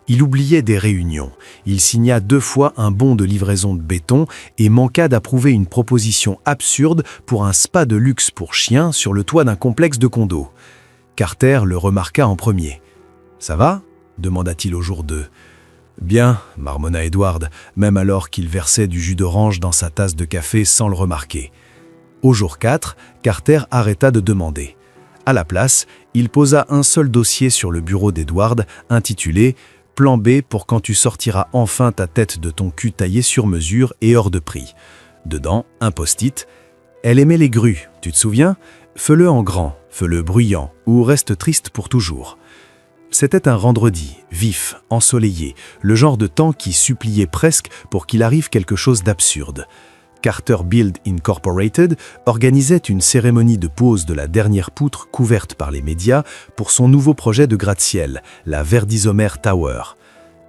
Il oubliait des réunions, il signa 2 fois un bon de livraison de béton et manqua d'approuver une proposition absurde pour un spa de luxe pour chiens sur le toit d'un complexe de condos. Carter le remarqua en premier. « Ça va ?» demanda-t-il au jour 2. « Bien », marmonna Edward, même alors qu'il versait du jus d'orange dans sa tasse de café sans le remarquer. Au jour 4, Carter arrêta de demander. À la place, il posa un seul dossier sur le bureau d'Edward, intitulé « Plan B pour quand tu sortiras enfin ta tête de ton cul taillé sur mesure et hors de prix ». Dedans, un post-it. « Elle aimait les grues, tu te souviens ? Fais-le en grand, fais-le bruyant, ou reste triste pour toujours. » C'était un vendredi, vif, ensoleillé, le genre de temps qui suppliait presque pour qu'il arrive quelque chose d'absurde. Carter Build Incorporated organisait une cérémonie de pose de la dernière poutre couverte par les médias pour son nouveau projet de gratte-ciel, la Verdisomer Tower.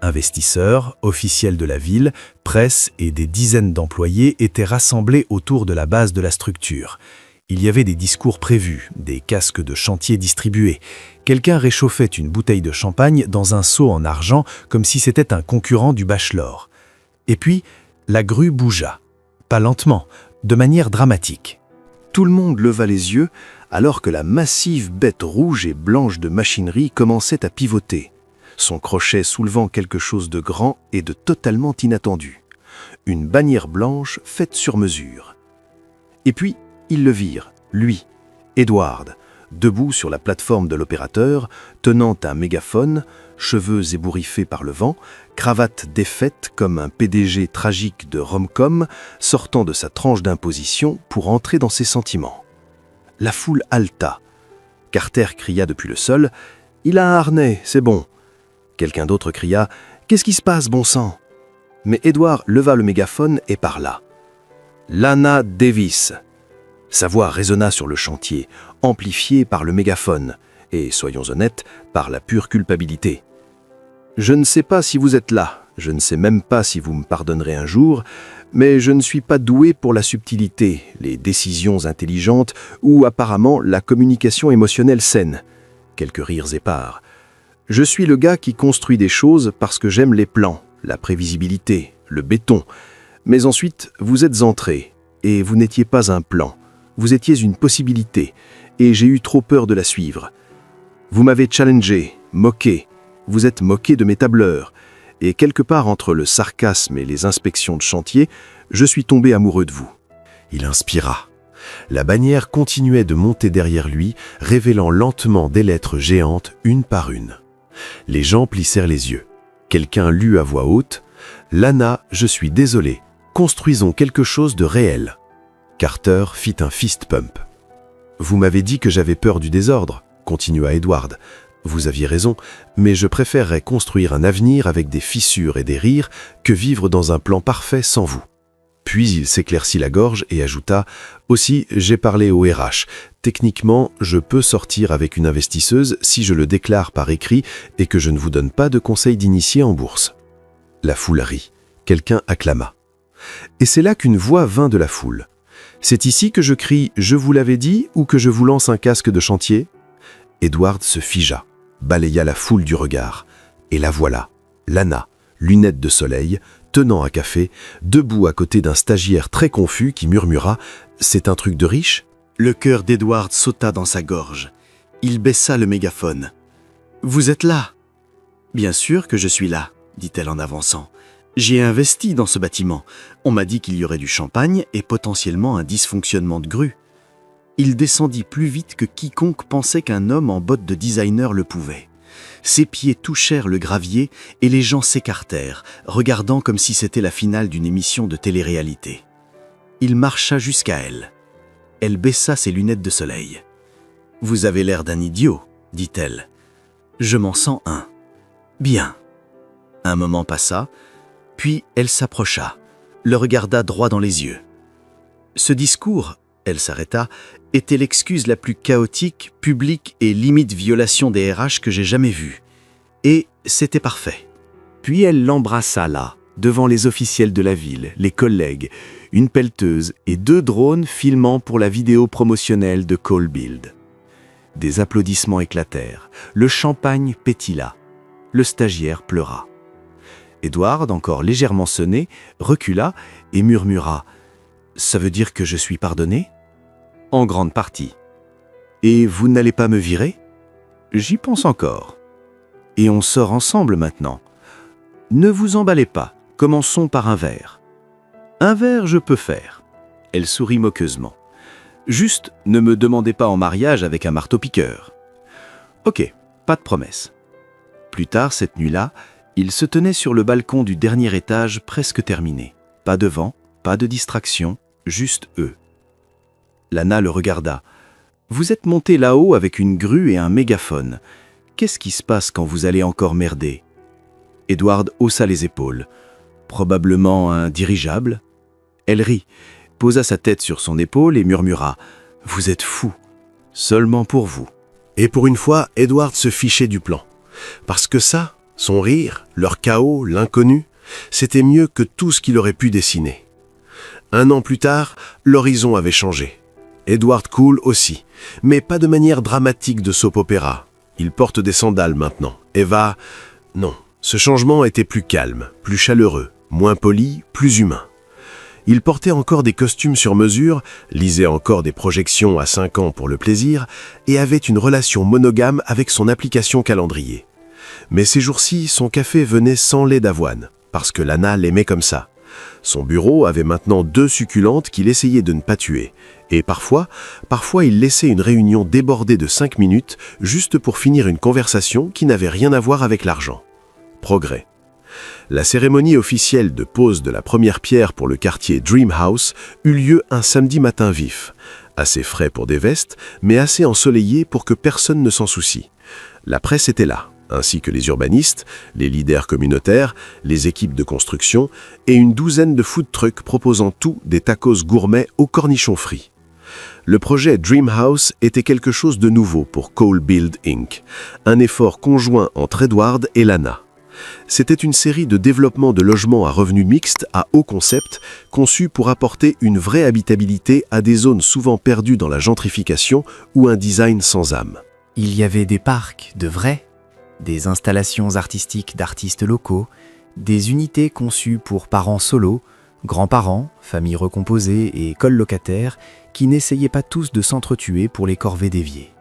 Investisseurs, officiels de la ville, presse et des dizaines d'employés étaient rassemblés autour de la base de la structure. Il y avait des discours prévus, des casques de chantier distribués. Quelqu'un réchauffait une bouteille de champagne dans un seau en argent comme si c'était un concurrent du Bachelor. Et puis, la grue bougea. Pas lentement, de manière dramatique. Tout le monde leva les yeux alors que la massive bête rouge et blanche de machinerie commençait à pivoter, son crochet soulevant quelque chose de grand et de totalement inattendu. Une bannière blanche faite sur mesure. Et puis, ils le virent, lui, Edward, debout sur la plateforme de l'opérateur, tenant un mégaphone, cheveux ébouriffés par le vent, cravate défaite comme un PDG tragique de rom-com, sortant de sa tranche d'imposition pour entrer dans ses sentiments. La foule haleta. Carter cria depuis le sol « Il a un harnais, c'est bon !» Quelqu'un d'autre cria « Qu'est-ce qui se passe, bon sang ?» Mais Edward leva le mégaphone et parla. « Lana Davis !» Sa voix résonna sur le chantier, amplifiée par le mégaphone, et, soyons honnêtes, par la pure culpabilité. « Je ne sais pas si vous êtes là, je ne sais même pas si vous me pardonnerez un jour, mais je ne suis pas doué pour la subtilité, les décisions intelligentes ou apparemment la communication émotionnelle saine. » Quelques rires épars. « Je suis le gars qui construit des choses parce que j'aime les plans, la prévisibilité, le béton. Mais ensuite, vous êtes entré, et vous n'étiez pas un plan. Vous étiez une possibilité, et j'ai eu trop peur de la suivre. Vous m'avez challengé, moqué. Vous êtes moqué de mes tableurs. Et quelque part entre le sarcasme et les inspections de chantier, je suis tombé amoureux de vous. » Il inspira. La bannière continuait de monter derrière lui, révélant lentement des lettres géantes une par une. Les gens plissèrent les yeux. Quelqu'un lut à voix haute « Lana, je suis désolé. Construisons quelque chose de réel. » Carter fit un fist pump. « Vous m'avez dit que j'avais peur du désordre, » continua Edward. « Vous aviez raison, mais je préférerais construire un avenir avec des fissures et des rires que vivre dans un plan parfait sans vous. » Puis il s'éclaircit la gorge et ajouta « Aussi, j'ai parlé au RH. Techniquement, je peux sortir avec une investisseuse si je le déclare par écrit et que je ne vous donne pas de conseil d'initié en bourse. » La foule rit. Quelqu'un acclama. Et c'est là qu'une voix vint de la foule. « C'est ici que je crie « Je vous l'avais dit » ou que je vous lance un casque de chantier ?» Edward se figea, balaya la foule du regard. Et la voilà, Lana, lunettes de soleil, tenant un café, debout à côté d'un stagiaire très confus qui murmura « C'est un truc de riche ?» Le cœur d'Edward sauta dans sa gorge. Il baissa le mégaphone. « Vous êtes là ?»« Bien sûr que je suis là, » dit-elle en avançant. « J'ai investi dans ce bâtiment. On m'a dit qu'il y aurait du champagne et potentiellement un dysfonctionnement de grue. » Il descendit plus vite que quiconque pensait qu'un homme en bottes de designer le pouvait. Ses pieds touchèrent le gravier et les gens s'écartèrent, regardant comme si c'était la finale d'une émission de télé-réalité. Il marcha jusqu'à elle. Elle baissa ses lunettes de soleil. « Vous avez l'air d'un idiot, » dit-elle. « Je m'en sens un. »« Bien. » Un moment passa, puis elle s'approcha, le regarda droit dans les yeux. Ce discours, elle s'arrêta, était l'excuse la plus chaotique, publique et limite violation des RH que j'ai jamais vue. Et c'était parfait. Puis elle l'embrassa là, devant les officiels de la ville, les collègues, une pelleteuse et 2 drones filmant pour la vidéo promotionnelle de Cole Build. Des applaudissements éclatèrent, le champagne pétilla, le stagiaire pleura. Edward, encore légèrement sonné, recula et murmura « Ça veut dire que je suis pardonné ?» « En grande partie. »« Et vous n'allez pas me virer ?»« J'y pense encore. »« Et on sort ensemble maintenant. »« Ne vous emballez pas, commençons par un verre. »« Un verre, je peux faire. » Elle sourit moqueusement. « Juste, ne me demandez pas en mariage avec un marteau-piqueur. »« Ok, pas de promesse. » Plus tard, cette nuit-là, ils se tenaient sur le balcon du dernier étage presque terminé. Pas de vent, pas de distraction, juste eux. Lana le regarda. « Vous êtes monté là-haut avec une grue et un mégaphone. Qu'est-ce qui se passe quand vous allez encore merder ?» Edward haussa les épaules. « Probablement un dirigeable ?» Elle rit, posa sa tête sur son épaule et murmura « Vous êtes fou. Seulement pour vous. » Et pour une fois, Edward se fichait du plan. Parce que ça, son rire, leur chaos, l'inconnu, c'était mieux que tout ce qu'il aurait pu dessiner. 1 an plus tard, l'horizon avait changé. Edward coule aussi, mais pas de manière dramatique de soap-opéra. Il porte des sandales maintenant. Eva... Non, ce changement était plus calme, plus chaleureux, moins poli, plus humain. Il portait encore des costumes sur mesure, lisait encore des projections à 5 ans pour le plaisir et avait une relation monogame avec son application calendrier. Mais ces jours-ci, son café venait sans lait d'avoine, parce que Lana l'aimait comme ça, Son bureau avait maintenant 2 succulentes qu'il essayait de ne pas tuer. Et parfois, il laissait une réunion déborder de 5 minutes juste pour finir une conversation qui n'avait rien à voir avec l'argent. Progrès. La cérémonie officielle de pose de la première pierre pour le quartier Dream House eut lieu un samedi matin vif. Assez frais pour des vestes, mais assez ensoleillé pour que personne ne s'en soucie. La presse était là, ainsi que les urbanistes, les leaders communautaires, les équipes de construction et une douzaine de food trucks proposant tout des tacos gourmets aux cornichons frits. Le projet Dream House était quelque chose de nouveau pour Cole Build Inc., un effort conjoint entre Edward et Lana. C'était une série de développements de logements à revenus mixtes à haut concept, conçus pour apporter une vraie habitabilité à des zones souvent perdues dans la gentrification ou un design sans âme. Il y avait des parcs de vrais, des installations artistiques d'artistes locaux, des unités conçues pour parents solos, grands-parents, familles recomposées et colocataires qui n'essayaient pas tous de s'entretuer pour les corvées d'évier.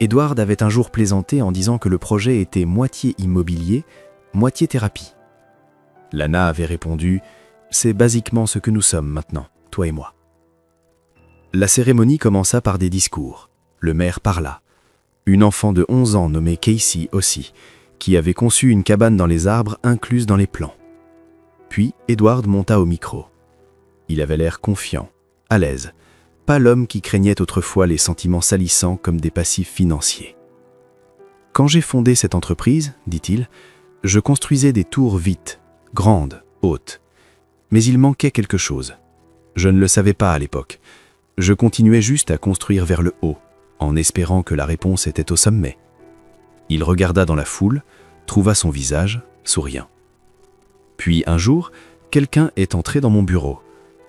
Edward avait un jour plaisanté en disant que le projet était moitié immobilier, moitié thérapie. Lana avait répondu « C'est basiquement ce que nous sommes maintenant, toi et moi ». La cérémonie commença par des discours. Le maire parla. Une enfant de 11 ans nommée Casey aussi, qui avait conçu une cabane dans les arbres incluse dans les plans. Puis Edward monta au micro. Il avait l'air confiant, à l'aise, pas l'homme qui craignait autrefois les sentiments salissants comme des passifs financiers. « Quand j'ai fondé cette entreprise, dit-il, je construisais des tours vite, grandes, hautes. Mais il manquait quelque chose. Je ne le savais pas à l'époque. Je continuais juste à construire vers le haut, en espérant que la réponse était au sommet. » Il regarda dans la foule, trouva son visage, souriant. Puis un jour, quelqu'un est entré dans mon bureau.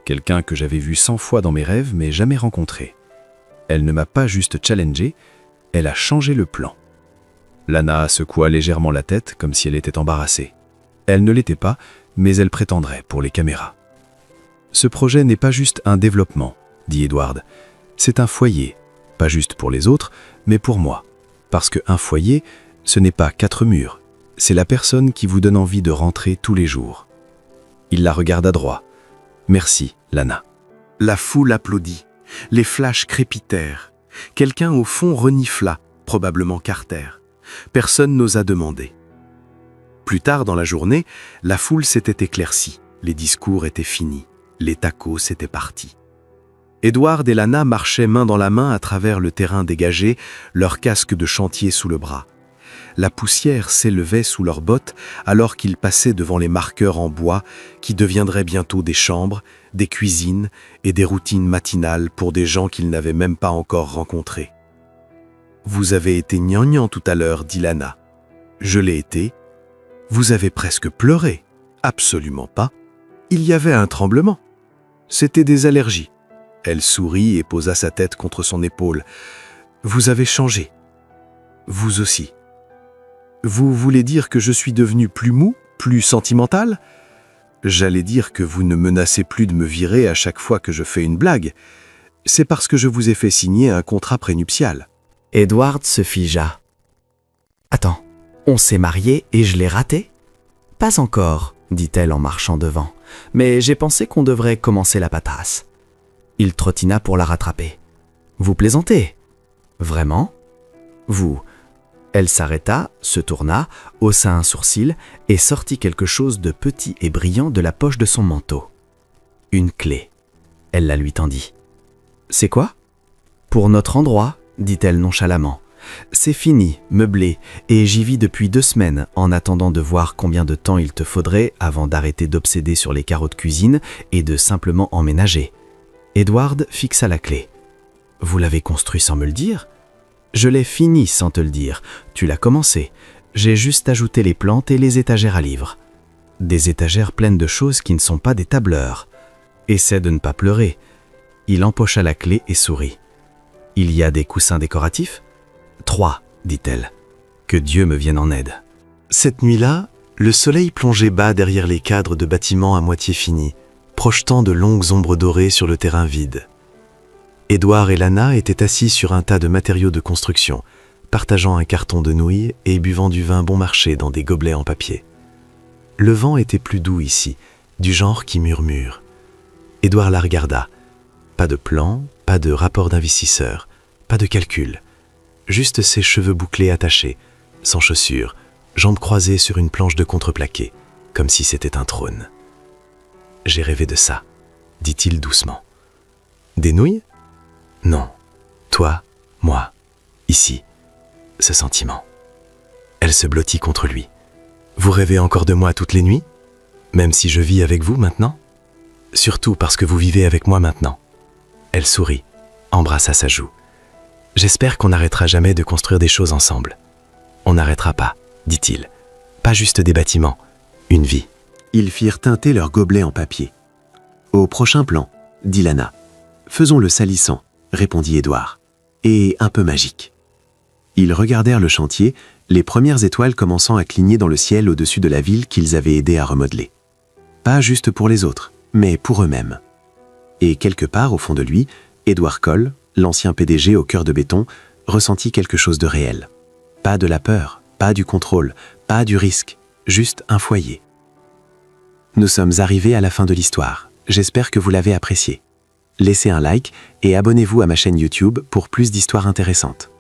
Quelqu'un que j'avais vu 100 fois dans mes rêves mais jamais rencontré. Elle ne m'a pas juste challengé, elle a changé le plan. Lana secoua légèrement la tête comme si elle était embarrassée. Elle ne l'était pas, mais elle prétendrait pour les caméras. « Ce projet n'est pas juste un développement, dit Edward. C'est un foyer, pas juste pour les autres, mais pour moi. Parce qu'un foyer, ce n'est pas 4 murs. C'est la personne qui vous donne envie de rentrer tous les jours. » Il la regarda droit. « Merci, Lana. » La foule applaudit. Les flashs crépitèrent. Quelqu'un au fond renifla, probablement Carter. Personne n'osa demander. Plus tard dans la journée, la foule s'était éclaircie. Les discours étaient finis. Les tacos étaient partis. Edward et Lana marchaient main dans la main à travers le terrain dégagé, leurs casques de chantier sous le bras. La poussière s'élevait sous leurs bottes alors qu'ils passaient devant les marqueurs en bois qui deviendraient bientôt des chambres, des cuisines et des routines matinales pour des gens qu'ils n'avaient même pas encore rencontrés. « Vous avez été gnangnan tout à l'heure, dit Lana. »« Je l'ai été. »« Vous avez presque pleuré. »« Absolument pas. »« Il y avait un tremblement. »« C'était des allergies. » Elle sourit et posa sa tête contre son épaule. « Vous avez changé. Vous aussi. » « Vous voulez dire que je suis devenu plus mou, plus sentimental ? J'allais dire que vous ne menacez plus de me virer à chaque fois que je fais une blague. C'est parce que je vous ai fait signer un contrat prénuptial. » Edward se figea. « Attends, on s'est mariés et je l'ai raté ? » ?»« Pas encore, dit-elle en marchant devant, mais j'ai pensé qu'on devrait commencer la patate. » Il trottina pour la rattraper. « Vous plaisantez ? Vraiment ? Vous ?» Elle s'arrêta, se tourna, haussa un sourcil et sortit quelque chose de petit et brillant de la poche de son manteau. Une clé. Elle la lui tendit. « C'est quoi ? » ?»« Pour notre endroit, dit-elle nonchalamment. C'est fini, meublé, et j'y vis depuis 2 semaines en attendant de voir combien de temps il te faudrait avant d'arrêter d'obséder sur les carreaux de cuisine et de simplement emménager. » Edward fixa la clé. « Vous l'avez construit sans me le dire ? » « Je l'ai fini sans te le dire. Tu l'as commencé. J'ai juste ajouté les plantes et les étagères à livres. Des étagères pleines de choses qui ne sont pas des tableurs. Essaie de ne pas pleurer. » Il empocha la clé et sourit. « Il y a des coussins décoratifs ? » « 3, dit-elle. Que Dieu me vienne en aide. » Cette nuit-là, le soleil plongeait bas derrière les cadres de bâtiments à moitié finis, projetant de longues ombres dorées sur le terrain vide. Edward et Lana étaient assis sur un tas de matériaux de construction, partageant un carton de nouilles et buvant du vin bon marché dans des gobelets en papier. Le vent était plus doux ici, du genre qui murmure. Édouard la regarda. Pas de plan, pas de rapport d'investisseur, pas de calcul. Juste ses cheveux bouclés attachés, sans chaussures, jambes croisées sur une planche de contreplaqué, comme si c'était un trône. « J'ai rêvé de ça », dit-il doucement. « Des nouilles ? Non. Toi, moi, ici. Ce sentiment. » Elle se blottit contre lui. « Vous rêvez encore de moi toutes les nuits ? Même si je vis avec vous maintenant ? Surtout parce que vous vivez avec moi maintenant. » Elle sourit, embrassa sa joue. « J'espère qu'on n'arrêtera jamais de construire des choses ensemble. » « On n'arrêtera pas, dit-il. Pas juste des bâtiments, une vie. » Ils firent teinter leurs gobelets en papier. « Au prochain plan, dit Lana. Faisons-le salissant, répondit Édouard. Et un peu magique. Ils regardèrent le chantier, les premières étoiles commençant à cligner dans le ciel au-dessus de la ville qu'ils avaient aidé à remodeler. Pas juste pour les autres, mais pour eux-mêmes. Et quelque part au fond de lui, Édouard Coll, l'ancien PDG au cœur de béton, ressentit quelque chose de réel. Pas de la peur, pas du contrôle, pas du risque, juste un foyer. Nous sommes arrivés à la fin de l'histoire. J'espère que vous l'avez apprécié. Laissez un like et abonnez-vous à ma chaîne YouTube pour plus d'histoires intéressantes.